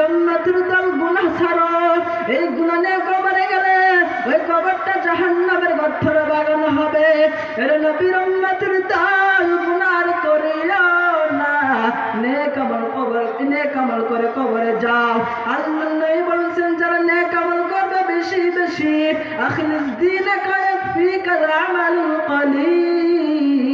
উম্মতের দল গুনাহ ছাড়ো, এই গুনাহ নিয়ে কবরে গেলে ওই কবরটা জাহান্নামের গর্তে বাগানো হবে। এর নবীর উম্মতের দল গুনাহ করিও না, নেক আমল করে কবরে যাও। আল্লাহ নবী বলেছেন যারা নেক আমল করবে বেশি বেশি, আখলিস দীনাকা ইয়াকফিকাল আমালুল কলিল,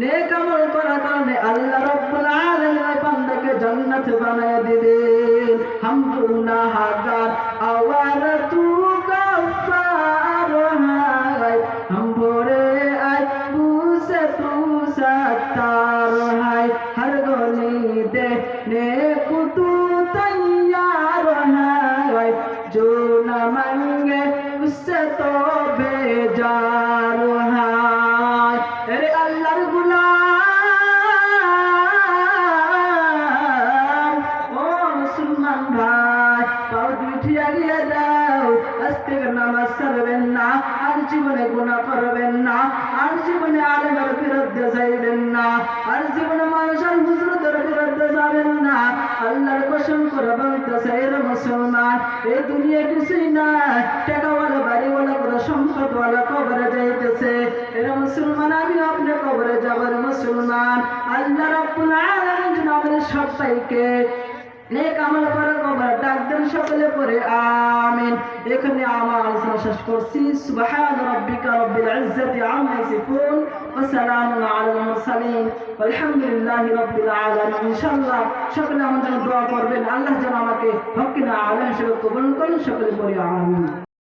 নেক আমল করার কারণে আল্লাহ রাব্বুল আলামিন ওই বান্দাকে জান্নাত বানায় দিবেন। হাম গুনাহগার আওয়ার তু গফার হায়, হাম ভরে আয় তুসে তু সত্তার হায়, হর গলি দে নেক তু তৈয়ার হায়, जो न मांगे उससे तो बेजार है। अरे अल्लाह गुलाम ओ मुसलमान भाई, पाओ दुठिया गया दाओ, अस्ते नामाज पढ़বেন না, আর জীবনে গুনাহ করবেন না, আর জীবনে আলেমের বিরুদ্ধে যাইবেন না, আর জীবনে মানুষের হুজুরদের বিরুদ্ধে যাবেন না। আল্লাহর কসম করে বলতেছে এরা মুসলমান, এই দুনিয়া কিছুই না, টাকাওয়ালা বাড়িওয়ালা কোনো সম্পদওয়ালা কবরে যাইতেছে। এরা মুসলমান, আমি আপনি কবরে যাবার মুসলমান। আল্লাহ রাব্বুল আলামিন যেন আমাদের সবাইকে নেক আমল করার কবর ডাক দেন, সকলে পড়ে আমিন। এখানে আমার আলোচনা শেষ করছি। সুবহান রাব্বিকা রাব্বিল ইজ্জাতি আম্মা ইয়াসিফুন ওয়া সালামুন আলাল মুরসালিন আলহামদুলিল্লাহি রাব্বিল আলামিন। ইনশাআল্লাহ সকলে আমার জন্য দোয়া করবেন, আল্লাহ যেন আমাকে হক না আলেম হিসেবে কবুল করেন, সকলে পড়ে আমিন।